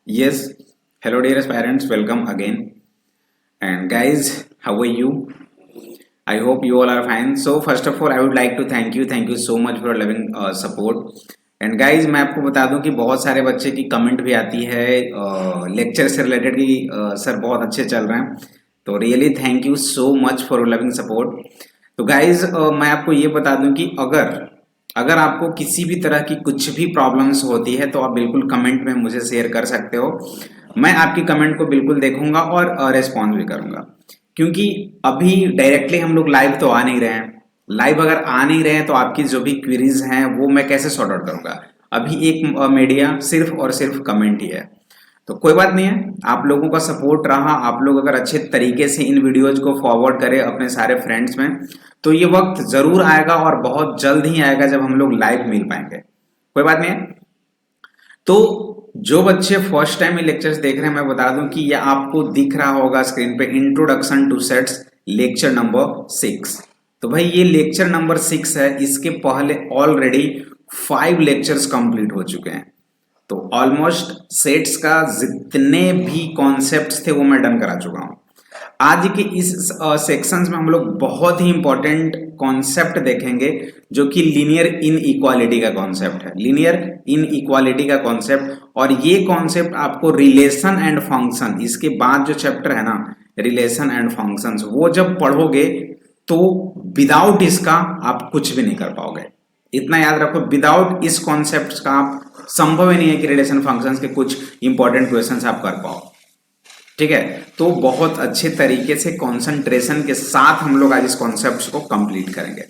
Yes, hello dear aspirants, welcome again. And guys, how are you? I hope you all are fine. So first of all, I would like to thank you so much for loving support. And guys मैं आपको बता दूं कि बहुत सारे बच्चे की comment भी आती है लेक्चर से रिलेटेड कि सर बहुत अच्छे चल रहे हैं, तो really thank you so much for loving support. तो गाइज मैं आपको ये बता दूं कि अगर अगर आपको किसी भी तरह की कुछ भी प्रॉब्लम्स होती है तो आप बिल्कुल कमेंट में मुझे शेयर कर सकते हो। मैं आपकी कमेंट को बिल्कुल देखूंगा और रिस्पॉन्स भी करूंगा, क्योंकि अभी डायरेक्टली हम लोग लाइव तो आ नहीं रहे हैं। लाइव अगर आ नहीं रहे हैं तो आपकी जो भी क्वेरीज हैं वो मैं कैसे सॉर्ट आउट करूंगा। अभी एक मीडिया सिर्फ और सिर्फ कमेंट ही है, तो कोई बात नहीं है। आप लोगों का सपोर्ट रहा, आप लोग अगर अच्छे तरीके से इन वीडियोज को फॉरवर्ड करें अपने सारे फ्रेंड्स में, तो ये वक्त जरूर आएगा और बहुत जल्द ही आएगा जब हम लोग लाइव मिल पाएंगे। कोई बात नहीं है। तो जो बच्चे फर्स्ट टाइम ये लेक्चर्स देख रहे हैं, मैं बता दूं कि ये आपको दिख रहा होगा स्क्रीन पे, introduction two sets lecture number 6। तो भाई ये लेक्चर नंबर 6 है। इसके पहले ऑलरेडी 5 लेक्चर्स कंप्लीट हो चुके हैं। तो ऑलमोस्ट सेट्स का जितने भी कॉन्सेप्ट्स थे वो मैं डन करा चुका हूं। आज के इस सेक्शंस में हम लोग बहुत ही इंपॉर्टेंट कॉन्सेप्ट देखेंगे, जो कि लीनियर इन इक्वालिटी का कॉन्सेप्ट है। लीनियर इन इक्वालिटी का कॉन्सेप्ट, और ये कॉन्सेप्ट आपको रिलेशन एंड फंक्शन, इसके बाद जो चैप्टर है ना रिलेशन एंड फंक्शंस, वो जब पढ़ोगे तो विदाउट इसका आप कुछ भी नहीं कर पाओगे। इतना याद रखो, विदाउट इस कॉन्सेप्ट का आप संभव ही नहीं है कि रिलेशन फंक्शंस के कुछ इंपॉर्टेंट क्वेश्चंस आप कर पाओ। ठीक है, तो बहुत अच्छे तरीके से कंसंट्रेशन के साथ हम लोग आज इस कॉन्सेप्ट को कंप्लीट करेंगे।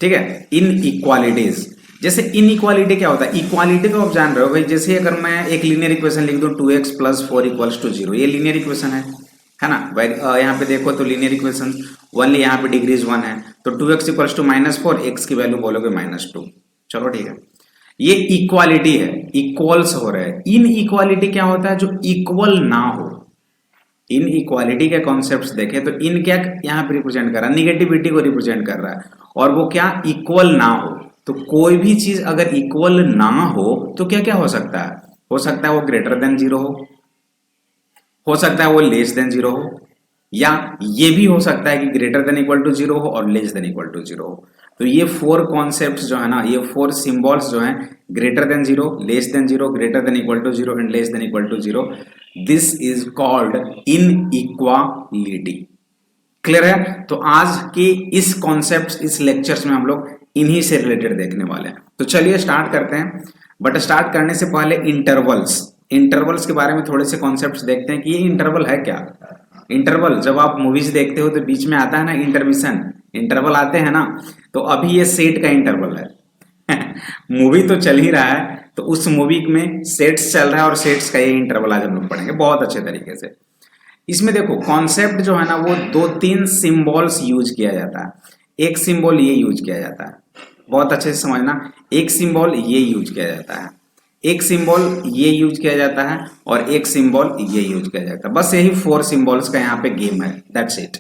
ठीक है, इन इक्वालिटीज। जैसे इन इक्वालिटी क्या होता है, इक्वालिटी तो आप जान रहे हो भाई। जैसे अगर मैं एक लीनियर इक्वेशन लिख दूं 2x + 4 = 0, ये लीनियर इक्वेशन है ना भाई। यहाँ पे देखो तो लीनियर इक्वेशन ओनली यहाँ पे डिग्रीज 1 है, तो 2x = -4, x की वैल्यू बोलोगे -2। चलो ठीक है, ये इक्वालिटी है, इक्वल्स हो रहे हैं। इन इक्वालिटी क्या होता है, जो इक्वल ना हो। इन इक्वालिटी के कॉन्सेप्ट्स देखें तो इन क्या यहाँ पे रिप्रेजेंट कर रहा है, निगेटिविटी को रिप्रेजेंट कर रहा है, और वो क्या इक्वल ना हो। तो कोई भी चीज अगर इक्वल ना हो तो क्या क्या हो सकता है, हो सकता है वो ग्रेटर देन 0 हो सकता है वो लेस देन 0 हो, या ये भी हो सकता है कि ग्रेटर देन इक्वल टू 0 हो और लेस देन इक्वल टू 0 हो। तो ये 4 कॉन्सेप्ट्स जो है ना, ये 4 सिंबल्स जो हैं, greater than 0, less than 0, greater than equal to 0 and less than equal to 0, this is called inequality. Clear है। तो आज के इस कॉन्सेप्ट, इस लेक्चर्स में हम लोग इन्हीं से रिलेटेड देखने वाले हैं। तो चलिए स्टार्ट करते हैं। बट स्टार्ट करने से पहले इंटरवल्स के बारे में थोड़े से कॉन्सेप्ट्स देखते हैं कि ये इंटरवल है क्या। इंटरवल, जब आप मूवीज देखते हो तो बीच में आता है ना इंटरमिशन, इंटरवल आते हैं ना, तो अभी ये सेट का इंटरवल है। मूवी तो चल ही रहा है, तो उस मूवी में सेट्स चल रहा है और सेट्स का ये इंटरवल आज हम लोग पढ़ेंगे बहुत अच्छे तरीके से। इसमें देखो कॉन्सेप्ट जो है ना, वो 2-3 सिंबल्स यूज किया जाता है। एक सिंबल ये यूज किया जाता है, बहुत अच्छे से समझना। एक सिंबल ये यूज किया जाता है, एक सिंबल ये यूज किया जाता है, और एक सिंबल ये यूज किया जाता है। बस यही 4 सिंबल्स का यहाँ पे गेम है, दैट्स इट।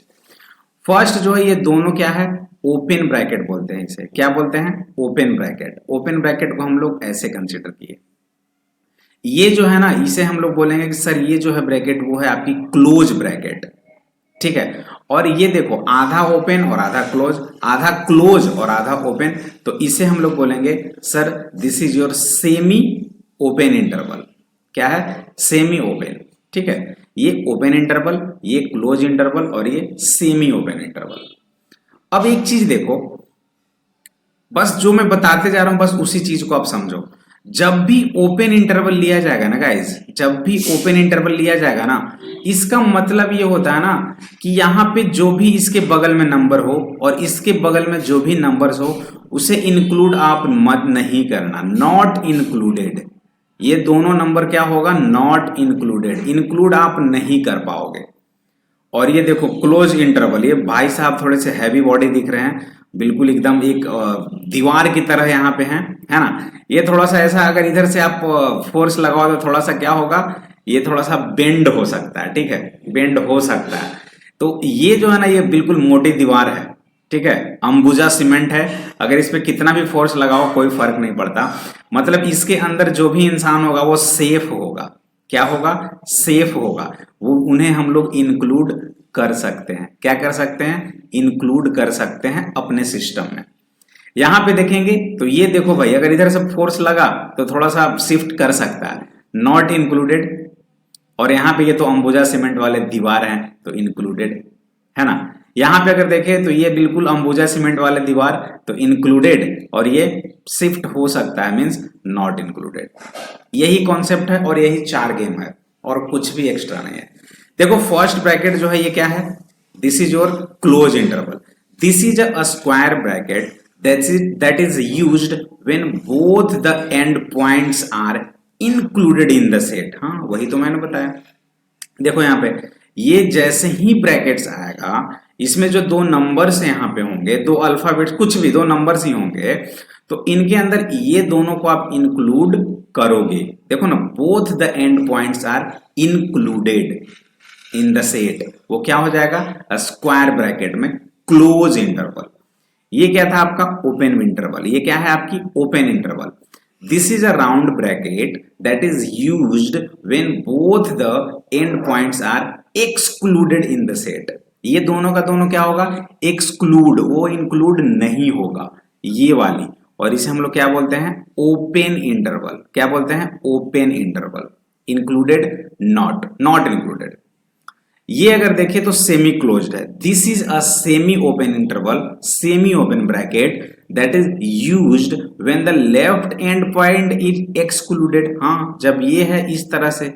फर्स्ट जो है, ये दोनों क्या है, ओपन ब्रैकेट बोलते हैं इसे। क्या बोलते हैं, ओपन ब्रैकेट। ओपन ब्रैकेट को हम लोग ऐसे कंसिडर किए। ये जो है ना, इसे हम लोग बोलेंगे कि सर ये जो है ब्रैकेट, वो है आपकी क्लोज ब्रैकेट। ठीक है, और ये देखो आधा ओपन और आधा क्लोज, आधा क्लोज और आधा ओपन, तो इसे हम लोग बोलेंगे sir this is your semi open interval. क्या है, सेमी ओपन। ठीक है, ये ओपन इंटरवल, ये क्लोज इंटरवल, और ये सेमी ओपन इंटरवल। अब एक चीज देखो, बस जो मैं बताते जा रहा हूं बस उसी चीज को आप समझो। जब भी ओपन इंटरवल लिया जाएगा ना गाइस, जब भी ओपन इंटरवल लिया जाएगा ना, इसका मतलब ये होता है ना कि यहाँ पे जो भी इसके बगल में नंबर हो और इसके बगल में जो भी नंबर्स हो, उसे इंक्लूड आप मत नहीं करना, नॉट इंक्लूडेड। ये दोनों नंबर क्या होगा, नॉट इंक्लूडेड, इंक्लूड आप नहीं कर पाओगे। और ये देखो क्लोज इंटरवल, ये भाई साहब थोड़े से हैवी बॉडी दिख रहे हैं, बिल्कुल एकदम एक दीवार की तरह यहाँ पे है ना। ये थोड़ा सा ऐसा, अगर इधर से आप फोर्स लगाओ तो थोड़ा सा क्या होगा, ये थोड़ा सा बेंड हो सकता है। ठीक है, बेंड हो सकता है। तो ये जो है ना, ये बिल्कुल मोटी दीवार है। ठीक है, अंबुजा सीमेंट है, अगर इस पे कितना भी फोर्स लगाओ कोई फर्क नहीं पड़ता। मतलब इसके अंदर जो भी इंसान होगा वो सेफ होगा। क्या होगा, सेफ होगा, वो उन्हें हम लोग इंक्लूड कर सकते हैं। क्या कर सकते हैं, इंक्लूड कर सकते हैं अपने सिस्टम में। यहां पे देखेंगे तो ये देखो भाई, अगर इधर से फोर्स लगा तो थोड़ा सा शिफ्ट कर सकता है, नॉट इंक्लूडेड। और यहाँ पे ये तो अंबुजा सीमेंट वाले दीवार हैं तो इंक्लूडेड है ना। यहाँ पे अगर देखें तो ये बिल्कुल अंबुजा सीमेंट वाले दीवार तो इंक्लूडेड, और ये शिफ्ट हो सकता है मींस नॉट इंक्लूडेड। यही कॉन्सेप्ट है और यही 4 गेम है और कुछ भी एक्स्ट्रा नहीं है। देखो फर्स्ट ब्रैकेट जो है ये क्या है, this is your close interval. This is a square bracket that is used when both the end points are included in the set। हाँ वही तो मैंने बताया। देखो यहाँ पे ये जैसे ही ब्रैकेट्स आएगा, इसमें जो 2 नंबर्स यहाँ पे होंगे, 2 अल्फाबेट्स, कुछ भी 2 नंबर्स ही होंगे, तो इनके अंदर ये दोनों को आप इंक्लूड करोगे। देखो ना, both the end points are included in the set, वो क्या हो जाएगा, स्क्वायर ब्रैकेट में क्लोज इंटरवल। ये क्या था आपका, ओपन इंटरवल। ये क्या है आपकी open interval. This is a round bracket that is used when both the end points are excluded in the set. ये दोनों का दोनों क्या होगा, एक्सक्लूड, वो इंक्लूड नहीं होगा, ये वाली। और इसे हम लोग क्या बोलते हैं, ओपन इंटरवल। क्या बोलते हैं, open interval. Included, not included. ये अगर देखें तो सेमी क्लोज्ड है। This is a semi open interval, semi open bracket that is used when the left and point is excluded. हाँ, जब ये है इस तरह से,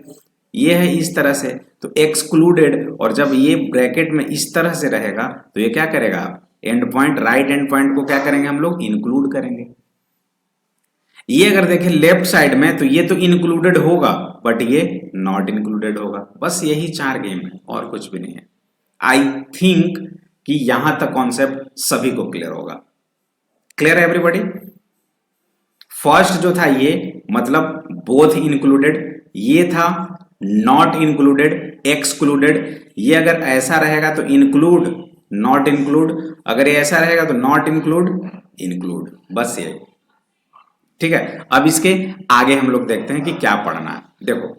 ये है इस तरह से तो एक्सक्लूडेड, और जब ये ब्रैकेट में इस तरह से रहेगा तो ये क्या करेगा, आप and point, right and point को क्या करेंगे हम लोग, इंक्लूड करेंगे। ये अगर देखें लेफ्ट साइड में तो ये तो इंक्लूडेड होगा बट ये नॉट इंक्लूडेड होगा। बस यही 4 गेम है और कुछ भी नहीं है। आई थिंक कि यहां तक कॉन्सेप्ट सभी को क्लियर होगा। क्लियर है एवरीबॉडी। फर्स्ट जो था ये मतलब बोथ इंक्लूडेड, ये था नॉट इंक्लूडेड, एक्सक्लूडेड। ये अगर ऐसा रहेगा तो इंक्लूड, नॉट इंक्लूड, अगर ये ऐसा रहेगा तो नॉट इंक्लूड, इंक्लूड। बस ये, ठीक है। अब इसके आगे हम लोग देखते हैं कि क्या पढ़ना है। देखो,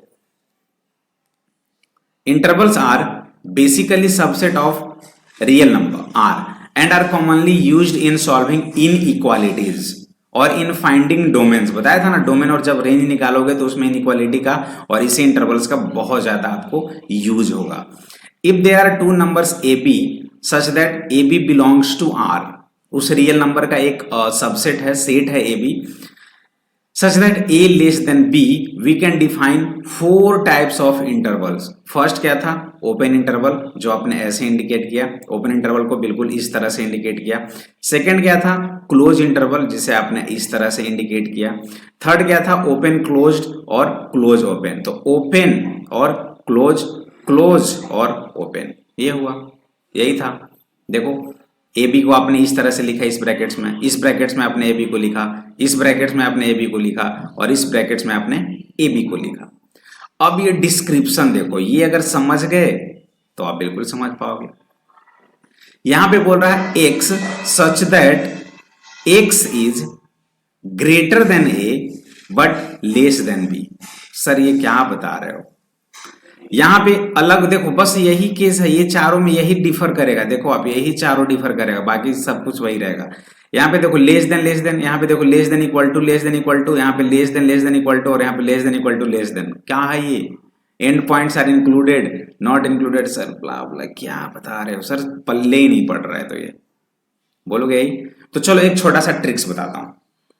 intervals are basically subset of real number R and are commonly used in solving inequalities और इन फाइंडिंग डोमेन्स। बताया था ना, डोमेन और जब रेंज निकालोगे तो उसमें इनइक्वालिटी का और इसी इंटरवल्स का बहुत ज्यादा आपको यूज होगा। If there are 2 numbers A B such that A B belongs to R, उस रियल नंबर का एक सबसेट है, सेट है A B, such that a less than b, we can define 4 types of intervals। First क्या था, open interval, जो आपने ऐसे इंडिकेट किया, ओपन इंटरवल को बिल्कुल इस तरह से इंडिकेट किया। सेकंड क्या था, क्लोज इंटरवल, जिसे आपने इस तरह से इंडिकेट किया। थर्ड क्या था, ओपन क्लोज्ड और क्लोज ओपन। तो ओपन और क्लोज, क्लोज और ओपन, ये हुआ, यही था। देखो, ए बी को आपने इस तरह से लिखा, इस ब्रैकेट्स में, इस ब्रैकेट्स में आपने ए बी को लिखा, इस ब्रैकेट्स में आपने ए बी को लिखा और इस ब्रैकेट्स में आपने ए बी को लिखा। अब ये डिस्क्रिप्शन देखो, ये अगर समझ गए तो आप बिल्कुल समझ पाओगे। यहां पे बोल रहा है x such that x is greater then a but less than b। Sir ये क्या बता रहे हो, यहां पे अलग देखो, बस यही केस है, ये चारों में यही डिफर करेगा। देखो आप, यही चारों डिफर करेगा, बाकी सब कुछ वही रहेगा। यहाँ पे देखो लेस देन, यहाँ पे देखो लेस देन इक्वल टू, यहाँ पे लेस देन इक्वल टू, और यहाँ पे लेस देन। क्या है ये, end points are included, not included. Sir blah blah क्या बता रहे हो सर, पल्ले ही नहीं पड़ रहा है। तो ये बोलोगे यही। तो चलो एक छोटा सा ट्रिक्स बताता हूँ,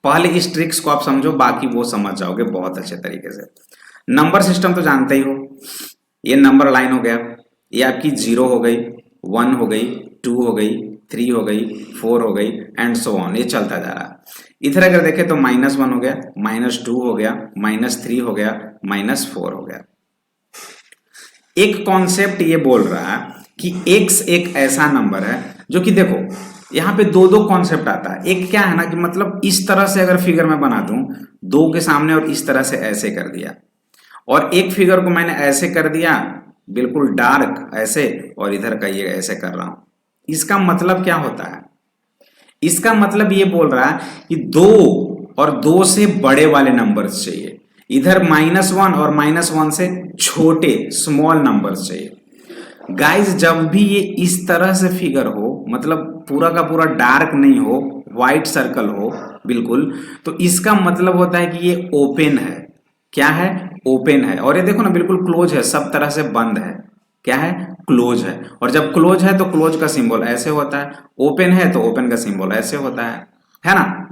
पहले इस ट्रिक्स को आप समझो, बाकी वो समझ जाओगे बहुत अच्छे तरीके से। नंबर सिस्टम तो जानते ही हो, ये नंबर लाइन हो गया, ये आपकी 0 हो गई, 1 हो गई, 2 हो गई, 3 हो गई, 4 हो गई एंड सो ऑन, ये चलता जा रहा है। इधर अगर देखें तो -1 हो गया, -2 हो गया, -3 हो गया, -4 हो गया। एक कॉन्सेप्ट ये बोल रहा है कि x एक ऐसा नंबर है जो कि देखो यहाँ पे दो कॉन्सेप्ट आता है। एक क्या है ना कि मतलब इस तरह से अगर फिगर मैं बना दूं 2 के सामने और इस तरह से ऐसे कर दिया, और एक फिगर को मैंने ऐसे कर दिया बिल्कुल डार्क ऐसे, और इधर का ये ऐसे कर रहा हूं। इसका मतलब क्या होता है, इसका मतलब ये बोल रहा है कि 2 और 2 से बड़े वाले नंबर्स चाहिए। इधर -1 और -1 से छोटे स्मॉल नंबर्स चाहिए। गाइस जब भी ये इस तरह से फिगर हो, मतलब पूरा का पूरा डार्क नहीं हो, व्हाइट सर्कल हो बिल्कुल, तो इसका मतलब होता है कि ये ओपन है। क्या है? ओपन है। और ये देखो ना बिल्कुल क्लोज है, सब तरह से बंद है। क्या है? क्लोज है। और जब क्लोज है तो क्लोज का सिंबल ऐसे होता है, ओपन है तो ओपन का सिंबल ऐसे होता है ना?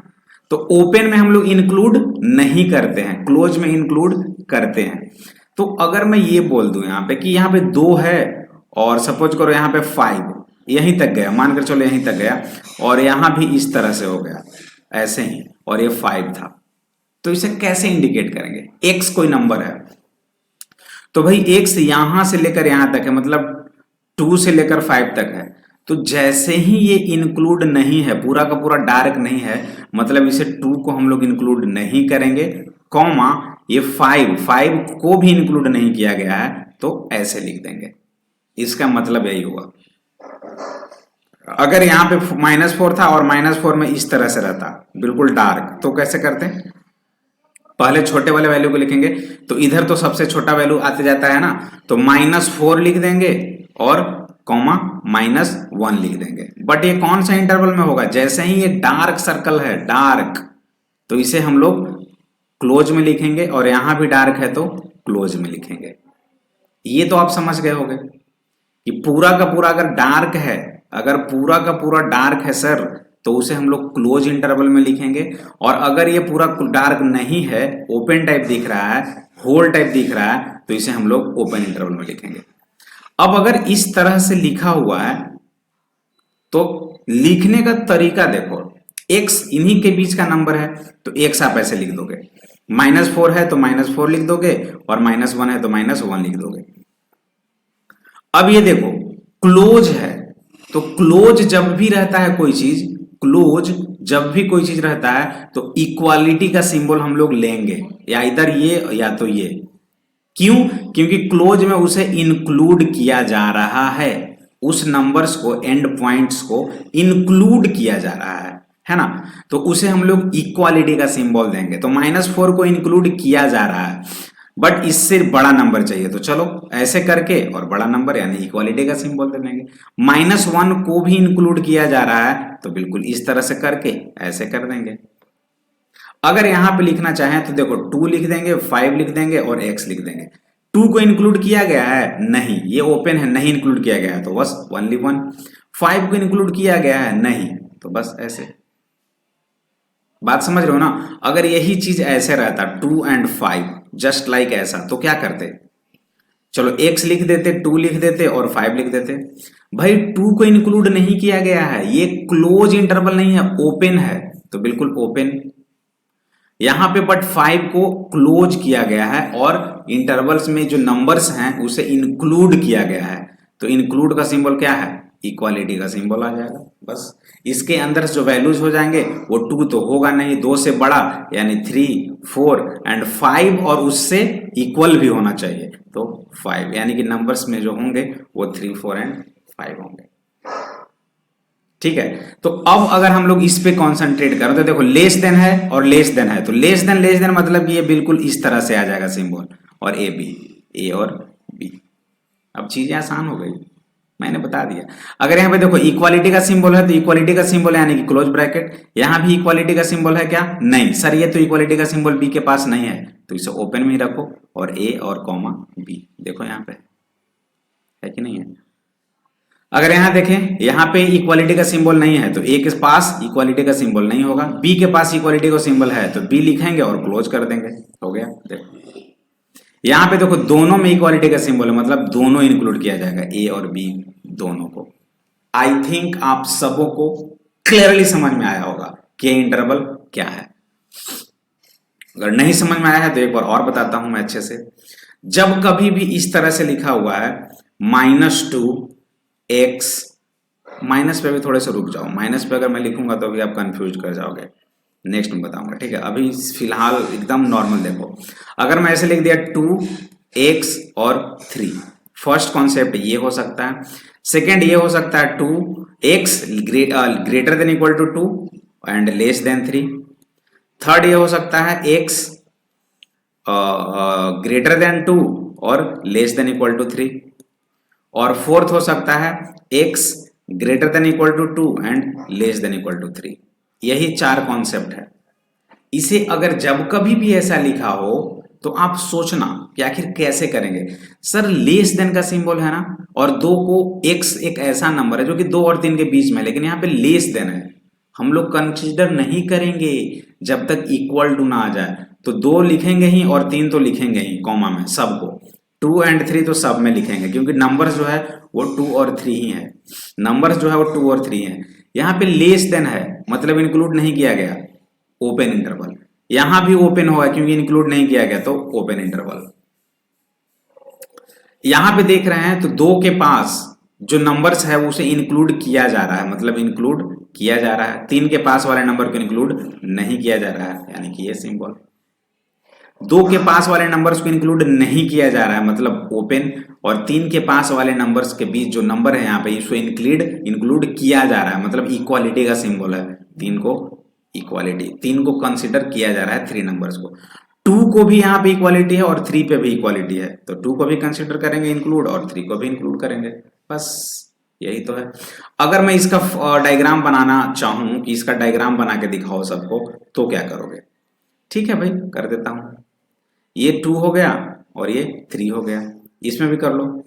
तो ओपन में हम लोग इंक्लूड नहीं करते हैं, क्लोज में इंक्लूड करते हैं। तो अगर मैं ये बोल दूं यहाँ पे कि यहाँ पे 2 है और सपोज करो यहाँ पे 5, यहीं तक गया, मानकर चलो यहीं तक गया, और यहाँ भी इस तरह से हो गया ऐसे ही, और ये 5 था, तो इसे कैसे इंडिकेट करेंगे? एक्स कोई नंबर है तो भाई एक्स यहां से लेकर यहां तक है, मतलब 2 से लेकर 5 तक है। तो जैसे ही ये इंक्लूड नहीं है, पूरा का पूरा डार्क नहीं है, मतलब इसे 2 को हम लोग इंक्लूड नहीं करेंगे, कॉमा ये 5 को भी इंक्लूड नहीं किया गया है, तो ऐसे लिख देंगे। इसका मतलब यही हुआ। अगर यहाँ पे -4 था और -4 में इस तरह से रहता बिल्कुल डार्क, तो कैसे करते? पहले छोटे वाले वैल्यू को लिखेंगे, तो इधर तो सबसे छोटा वैल्यू आते जाता है ना, तो -4 लिख देंगे और कॉमा -1 लिख देंगे। बट ये कौन सा इंटरवल में होगा? जैसे ही ये डार्क सर्कल है, डार्क, तो इसे हम लोग क्लोज में लिखेंगे, और यहां भी डार्क है तो क्लोज में लिखेंगे। ये तो आप समझ गए होंगे कि पूरा का पूरा अगर डार्क है, अगर पूरा का पूरा डार्क है सर, तो उसे हम लोग क्लोज इंटरवल में लिखेंगे, और अगर ये पूरा डार्क नहीं है, ओपन टाइप दिख रहा है, होल टाइप दिख रहा है, तो इसे हम लोग ओपन इंटरवल में लिखेंगे। अब अगर इस तरह से लिखा हुआ है तो लिखने का तरीका देखो, x इन्हीं के बीच का नंबर है तो x आप ऐसे लिख दोगे, -4 है तो -4 लिख दोगे, और -1 है तो -1 लिख दोगे। अब ये देखो क्लोज है, तो क्लोज जब भी रहता है कोई चीज, क्लोज जब भी कोई चीज रहता है तो इक्वालिटी का सिंबल हम लोग लेंगे, या इधर ये या तो ये। क्यों? क्योंकि क्लोज में उसे इंक्लूड किया जा रहा है, उस नंबर्स को, एंड पॉइंट्स को इंक्लूड किया जा रहा है ना? तो उसे हम लोग इक्वालिटी का सिंबल देंगे। तो -4 को इंक्लूड किया जा रहा है, बट इससे बड़ा नंबर चाहिए, तो चलो ऐसे करके, और बड़ा नंबर यानी इक्वालिटी का सिंबल दे देंगे। -1 को भी इंक्लूड किया जा रहा है, तो बिल्कुल इस तरह से करके ऐसे कर देंगे। अगर यहां पे लिखना चाहें तो देखो 2 लिख देंगे, 5 लिख देंगे और x लिख देंगे। 2 को इंक्लूड किया गया है? नहीं, ये ओपन है, नहीं इंक्लूड किया गया है, तो बस ओनली 1। 5 को इंक्लूड किया गया है? नहीं, तो बस ऐसे। बात समझ रहे हो ना? अगर यही चीज ऐसे रहता 2 एंड 5 जस्ट लाइक ऐसा, तो क्या करते? चलो x लिख देते, 2 लिख देते और 5 लिख देते। भाई 2 को इंक्लूड नहीं किया गया है, ये क्लोज इंटरवल नहीं है, ओपन है, तो बिल्कुल ओपन। यहां पे बट 5 को क्लोज किया गया है, और इंटरवल्स में जो नंबर्स हैं उसे इंक्लूड किया गया है, तो इंक्लूड का सिंबल क्या है? इक्वालिटी का सिंबल आ जाएगा। बस इसके अंदर जो वैल्यूज हो जाएंगे वो 2 तो होगा नहीं, 2 से बड़ा यानी 3, 4 एंड 5, और उससे इक्वल भी होना चाहिए, तो 5, यानी कि नंबर्स में जो होंगे वो 3, 4 एंड 5 होंगे। ठीक है, तो अब अगर हम लोग इस पे कंसंट्रेट करें तो देखो लेस देन है और लेस देन है, तो लेस देन मतलब कि ये बिल्कुल इस तरह से आ जाएगा सिंबल, और ए बी, ए और बी। अब चीजें आसान हो गई, मैंने बता दिया। अगर यहाँ पे देखो इक्वालिटी का सिंबल है, तो इक्वालिटी का सिंबल यानी कि क्लोज ब्रैकेट। यहाँ भी इक्वालिटी का सिंबल है क्या? नहीं सर, ये तो इक्वालिटी का सिंबल बी के पास नहीं है, तो इसे ओपन में ही रखो, और ए और कॉमा बी। देखो यहाँ पे है कि नहीं है? अगर यहां देखें, यहां पे इक्वालिटी का सिंबल नहीं है, तो ए के पास इक्वालिटी का सिंबल नहीं होगा, बी के पास इक्वालिटी का सिंबल है, तो बी लिखेंगे और क्लोज कर देंगे, हो गया। देखो यहां पे देखो दोनों में इक्वालिटी का सिंबल है, मतलब दोनों इंक्लूड किया जाएगा, ए और बी दोनों को। आई थिंक आप सबों को क्लियरली समझ में आया होगा कि इंटरवल क्या है। अगर नहीं समझ में आया है तो एक बार और बताता हूं मैं अच्छे से। जब कभी भी इस तरह से लिखा हुआ है -2x, माइनस पे भी थोड़े से रुक जाओ, माइनस पे अगर मैं लिखूंगा तो भी आप कंफ्यूज कर जाओगे, नेक्स्ट में बताऊंगा, ठीक है? अभी फिलहाल एकदम नॉर्मल देखो। अगर मैं ऐसे लिख दिया 2x और 3, फर्स्ट कॉन्सेप्ट ये हो सकता है। सेकेंड ये हो सकता है 2x greater than equal to 2 and less than 3। Third ये हो सकता है x ग्रेटर देन 2 और लेस देन इक्वल टू 3, और फोर्थ हो सकता है x greater than equal to 2 and less than equal to 3। यही 4 कॉन्सेप्ट है। इसे अगर जब कभी भी ऐसा लिखा हो तो आप सोचना कि आखिर कैसे करेंगे। सर लेस देन का सिंबल है ना, और 2 को x एक ऐसा नंबर है जो कि 2 और 3 के बीच में, लेकिन यहाँ पे लेस देन है, हम लोग कंसीडर नहीं करेंगे जब तक इक्वल टू ना आ जाए। तो 2 लिखेंगे ही और 3 तो लिखेंगे ही कॉमा में सबको, 2 एंड 3 तो सब में लिखेंगे, क्योंकि नंबर्स जो है वो 2 और 3 ही है। नंबर्स जो है वो 2 और 3 है। यहाँ पे लेस देन है मतलब इंक्लूड नहीं किया गया, ओपन इंटरवल। यहां भी ओपन हुआ क्योंकि इंक्लूड नहीं किया गया, तो ओपन इंटरवल। यहां पे देख रहे हैं तो 2 के पास जो नंबर्स है उसे इंक्लूड किया जा रहा है, मतलब इंक्लूड किया जा रहा है। 3 के पास वाले नंबर को इंक्लूड नहीं किया जा रहा है, यानी कि ये सिंबल। 2 के पास वाले नंबर्स को इंक्लूड नहीं किया जा रहा है, मतलब ओपन। और 3 के पास वाले नंबर्स के बीच जो नंबर है यहाँ पे इसको इंक्लूड किया जा रहा है, मतलब इक्वालिटी का सिंबल है। 3 को इक्वालिटी, 3 को कंसिडर किया जा रहा है, 3 नंबर्स को। 2 को भी यहाँ पे इक्वालिटी है और 3 पे भी इक्वालिटी है, तो 2 को भी कंसिडर करेंगे इंक्लूड और 3 को भी इंक्लूड करेंगे, बस यही तो है। अगर मैं इसका डायग्राम बनाना चाहूं, इसका डायग्राम बना के दिखाओ सबको, तो क्या करोगे? ठीक है भाई, कर देता हूं। ये 2 हो गया और ये 3 हो गया, इसमें भी कर लो।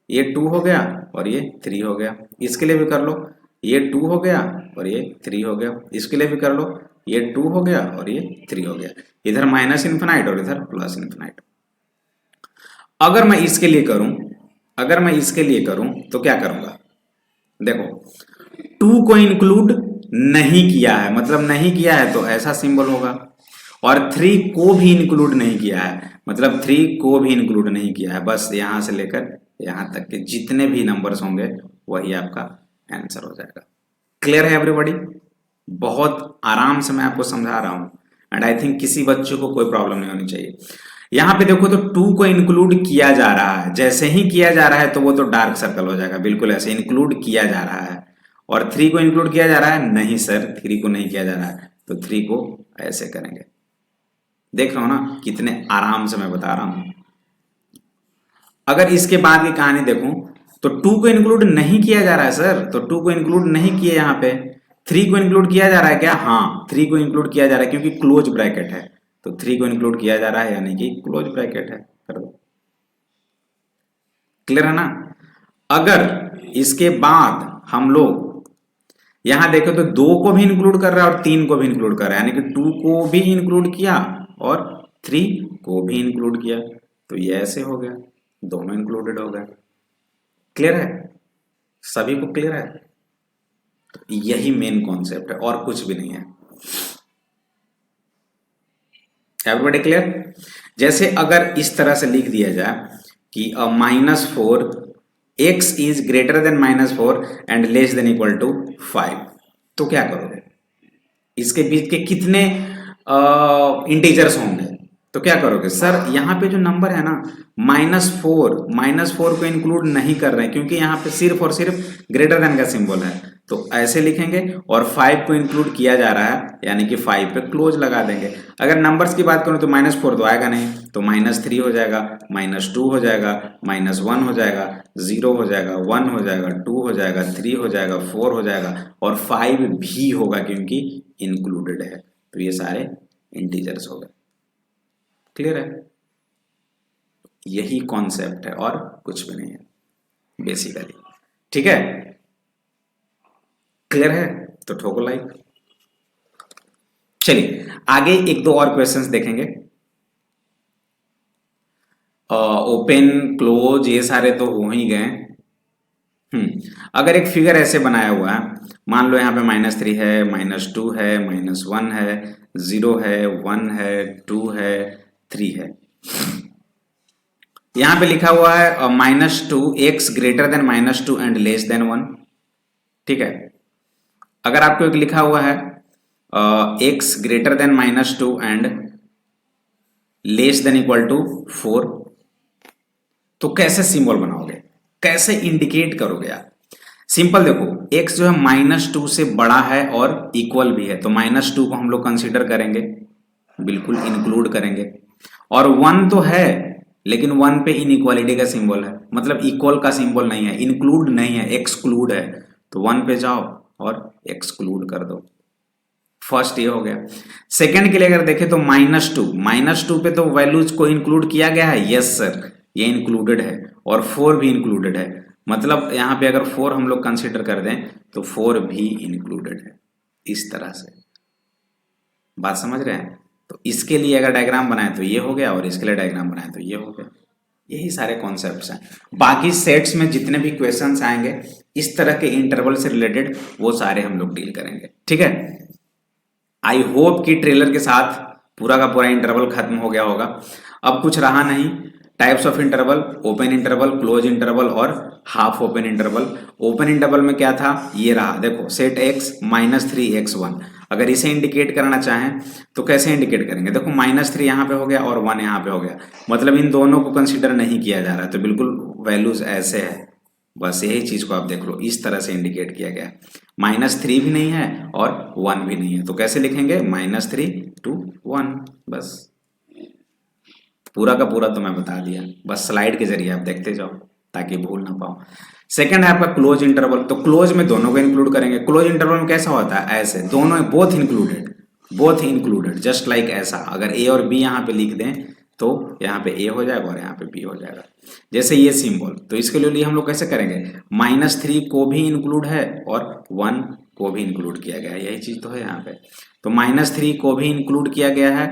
ये 2 हो गया और ये 3 हो गया, इसके लिए भी कर लो। ये 2 हो गया और ये 3 हो गया, इसके लिए भी कर लो। ये 2 हो गया और ये 3 हो गया। इधर माइनस इन्फिनाइट और इधर प्लस इन्फिनाइट। अगर मैं इसके लिए करूं तो क्या करूंगा? देखो 2 को इंक्लूड नहीं किया है, मतलब नहीं किया है तो ऐसा सिंबल होगा, और 3 को भी इंक्लूड नहीं किया है, मतलब 3 को भी इंक्लूड नहीं किया है। बस यहां से लेकर यहां तक के जितने भी नंबर्स होंगे वही आपका आंसर हो जाएगा। क्लियर है एवरीबॉडी? बहुत आराम से मैं आपको समझा रहा हूं, एंड आई थिंक किसी बच्चे को कोई प्रॉब्लम नहीं होनी चाहिए। यहां पे देखो तो 2 को इंक्लूड किया जा रहा है, जैसे ही किया जा रहा है तो वो तो डार्क सर्कल हो जाएगा, बिल्कुल ऐसे इंक्लूड किया जा रहा है। और 3 को इंक्लूड किया जा रहा है, नहीं सर 3 को नहीं किया जा रहा है, तो 3 को ऐसे करेंगे। देख रहे हो ना कितने आराम से मैं बता रहा हूं। अगर इसके बाद की कहानी देखूं तो 2 को इंक्लूड नहीं किया जा रहा है सर, तो 2 को इंक्लूड नहीं किया, यहाँ पे 3 को इंक्लूड किया जा रहा है क्या? हाँ 3 को इंक्लूड किया जा रहा है क्योंकि क्लोज ब्रैकेट है, तो 3 को इंक्लूड किया जा रहा है यानी कि क्लोज ब्रैकेट है। कर दो। क्लियर है ना? अगर इसके बाद हम लोग यहां देखें तो 2 को भी इंक्लूड कर रहा है और 3 को भी इंक्लूड कर रहा है, यानी कि 2 को भी इंक्लूड किया और 3 को भी इंक्लूड किया, तो ये ऐसे हो गया, दोनों इंक्लूडेड हो गए। क्लियर है? सभी को क्लियर है? तो यही मेन कॉन्सेप्ट है और कुछ भी नहीं है। Everybody clear? जैसे अगर इस तरह से लिख दिया जाए कि -4 x is greater than -4 and less than equal to 5, तो क्या करोगे? इसके बीच के कितने इंटीजर्स होंगे? तो क्या करोगे? सर यहाँ पे जो नंबर है ना -4 को इंक्लूड नहीं कर रहे हैं क्योंकि यहाँ पे सिर्फ और सिर्फ ग्रेटर देन का सिंबल है, तो ऐसे लिखेंगे। और 5 को इंक्लूड किया जा रहा है यानी कि 5 पे क्लोज लगा देंगे। अगर नंबर्स की बात करूं तो -4 तो आएगा नहीं, तो -3 हो जाएगा, -2 हो जाएगा, -1 हो जाएगा, 0 हो जाएगा, 1 हो जाएगा, 2 हो जाएगा, 3 हो जाएगा, 4 हो जाएगा और 5 भी होगा क्योंकि इंक्लूडेड है, तो ये सारे इंटीजर्स हो गए। क्लियर है? यही कॉन्सेप्ट है और कुछ भी नहीं है बेसिकली। ठीक है? क्लियर है? तो ठोको लाइक। चलिए आगे 1-2 और क्वेश्चंस देखेंगे। ओपन क्लोज ये सारे तो हो ही गए। अगर एक फिगर ऐसे बनाया हुआ है, मान लो यहाँ पे -3 है, -2 है, -1 है, 0 है, 1 है, 2 है, 3 है। यहां पे लिखा हुआ है -2 x greater than -2 and less then 1। ठीक है? अगर आपको एक लिखा हुआ है x greater than -2 and less than equal to 4, तो कैसे सिंबल बनाओगे, कैसे इंडिकेट करोगे आप? सिंपल देखो, x जो है -2 से बड़ा है और इक्वल भी है, तो -2 को हम लोग कंसीडर करेंगे, बिल्कुल इंक्लूड करेंगे। और 1 तो है लेकिन 1 पे इनइक्वालिटी का सिंबल है, मतलब इक्वल का सिंबल नहीं है, इंक्लूड नहीं है, एक्सक्लूड है। तो 1 पे जाओ और एक्सक्लूड कर दो। फर्स्ट ये हो गया। सेकंड के लिए अगर देखें तो -2 पे तो वैल्यूज को इंक्लूड किया गया है, यस सर ये इंक्लूडेड है, और 4 भी इंक्लूडेड है, मतलब यहाँ पे अगर 4 हम लोग कंसीडर कर दें तो 4 भी इंक्लूडेड है। इस तरह से बात समझ रहे हैं। तो इसके लिए अगर डायग्राम बनाए तो ये हो गया, और इसके लिए डायग्राम बनाए तो ये हो गया। यही सारे कॉन्सेप्ट्स हैं। बाकी सेट्स में जितने भी क्वेश्चंस आएंगे इस तरह के इंटरवल से रिलेटेड, वो सारे हम लोग डील करेंगे, ठीक है। आई होप कि ट्रेलर के साथ पूरा का पूरा इंटरवल खत्म हो गया होगा। अब कुछ रहा नहीं। Types of interval, open interval, close interval और half open interval. Open interval में क्या था, ये रहा देखो, सेट x -3x1। अगर इसे इंडिकेट करना चाहें तो कैसे इंडिकेट करेंगे, देखो -3 यहाँ पे हो गया और 1 यहाँ पे हो गया, मतलब इन दोनों को कंसीडर नहीं किया जा रहा है, तो बिल्कुल वैल्यूज ऐसे है। बस यही चीज को आप देख लो, इस तरह से इंडिकेट किया गया। -3 भी नहीं है और 1 भी नहीं है, तो कैसे लिखेंगे, -3 to 1। बस पूरा का पूरा तो मैं बता दिया, बस स्लाइड के जरिए आप देखते जाओ ताकि भूल ना पाओ। सेकंड है आपका क्लोज इंटरवल। तो क्लोज में दोनों को इंक्लूड करेंगे। क्लोज इंटरवल में कैसा होता है, ऐसे दोनों बोथ इंक्लूडेड जस्ट लाइक ऐसा। अगर ए और बी यहाँ पे लिख दें तो यहाँ पे ए हो जाएगा और यहाँ पे बी हो जाएगा, जैसे ये सिंबल। तो इसके लिए हम लोग कैसे करेंगे, -3 को भी इंक्लूड है और 1 को भी इंक्लूड किया गया है, यही चीज तो है यहाँ पे। तो -3 को भी इंक्लूड किया गया है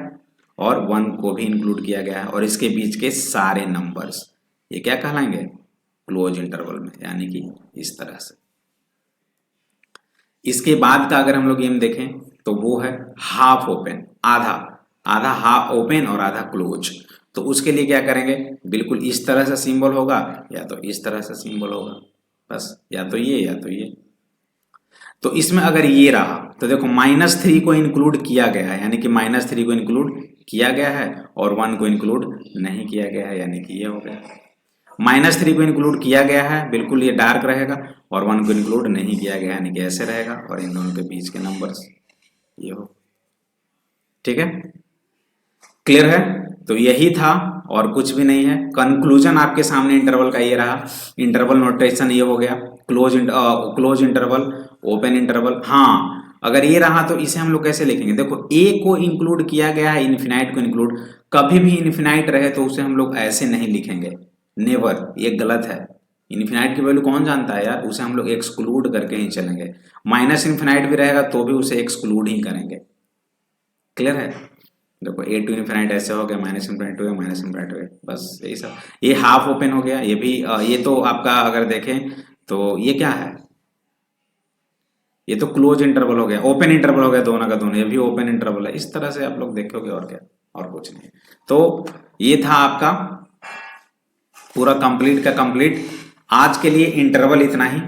और 1 को भी इंक्लूड किया गया है, और इसके बीच के सारे नंबर्स ये क्या कहलाएंगे, क्लोज इंटरवल में, यानी कि इस तरह से। इसके बाद का अगर हम लोग गेम देखें तो वो है हाफ ओपन, आधा हाफ ओपन और आधा क्लोज। तो उसके लिए क्या करेंगे, बिल्कुल इस तरह से सिंबल होगा या तो इस तरह से सिंबल होगा, बस या तो ये या तो ये। तो इसमें अगर ये रहा तो देखो -3 को इंक्लूड किया गया है, यानी कि -3 को इंक्लूड किया गया है और 1 को इंक्लूड नहीं किया गया है, यानी कि ये हो गया। -3 को इंक्लूड किया गया है, बिल्कुल ये डार्क रहेगा, और 1 को इंक्लूड नहीं किया गया यानी कि ऐसे रहेगा, और इन दोनों के बीच के नंबर्स ये हो। ठीक है, क्लियर है। तो यही था और कुछ भी नहीं है। कंक्लूजन आपके सामने इंटरवल का ये रहा। इंटरवल नोटेशन ये हो गया, क्लोज इंटरवल, ओपन इंटरवल। हाँ, अगर ये रहा तो इसे हम लोग कैसे लिखेंगे, देखो ए को इंक्लूड किया गया है, इन्फिनाइट को इंक्लूड। कभी भी इन्फिनाइट रहे तो उसे हम लोग ऐसे नहीं लिखेंगे, नेवर, ये गलत है। इन्फिनाइट की वैल्यू कौन जानता है यार, उसे हम लोग एक्सक्लूड करके ही चलेंगे। माइनस इन्फिनाइट भी रहेगा तो भी उसे एक्सक्लूड ही करेंगे। क्लियर है। देखो ए टू इन्फिनाइट ऐसे हो गया, माइनस इन्फिनाइट हो गया, माइनस इन्फिनाइट हो गया, बस यही सब। ये हाफ ओपन हो गया, ये भी ये तो आपका अगर देखें तो ये क्या है, ये तो क्लोज इंटरवल हो गया, ओपन इंटरवल हो गया, दोनों का दोनों, ये भी ओपन इंटरवल है। इस तरह से आप लोग देखोगे और क्या, और कुछ नहीं। तो ये था आपका पूरा कंप्लीट का कंप्लीट। आज के लिए इंटरवल इतना ही।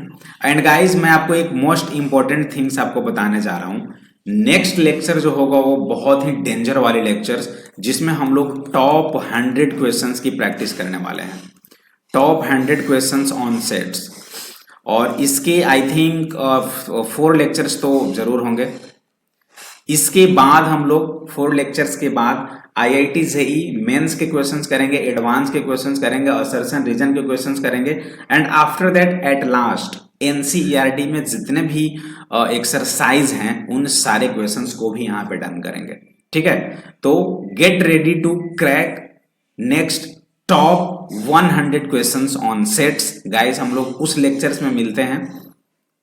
एंड गाइस, मैं आपको एक मोस्ट इंपॉर्टेंट थिंग्स आपको बताने जा रहा हूं। नेक्स्ट लेक्चर जो होगा वो बहुत ही डेंजर वाले लेक्चर्स, जिसमें हम लोग टॉप 100 क्वेश्चंस की प्रैक्टिस करने वाले हैं। टॉप 100 क्वेश्चंस ऑन सेट्स, और इसके आई थिंक 4 लेक्चर्स तो जरूर होंगे। इसके बाद हम लोग 4 लेक्चर्स के बाद IIT जेईई मेंस के क्वेश्चंस करेंगे, एडवांस के क्वेश्चंस करेंगे, असर्शन रीजन के क्वेश्चंस करेंगे, and after that at last NCERT में जितने भी एक्सरसाइज हैं उन सारे क्वेश्चंस को भी यहाँ पे डन करेंगे। ठीक है, तो get ready to crack next top 100 questions on sets. Guys, हम लोग उस लेक्चर्स में मिलते हैं,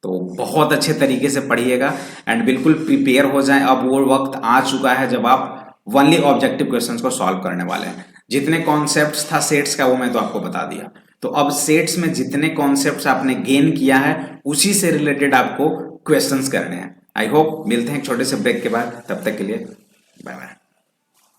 तो बहुत अच्छे तरीके से पढ़िएगा एंड बिल्कुल प्रिपेयर हो जाएं। अब वो वक्त आ चुका है जब आप ओनली ऑब्जेक्टिव क्वेश्चंस को सॉल्व करने वाले हैं। जितने कॉन्सेप्ट्स था सेट्स का वो मैं तो आपको बता दिया, तो अब सेट्स में जितने कॉन्सेप्ट्स आपने गेन किया है उसी से रिलेटेड आपको क्वेश्चंस करने हैं। आई होप मिलते हैं एक छोटे से ब्रेक के बाद, तब तक के लिए बाय बाय।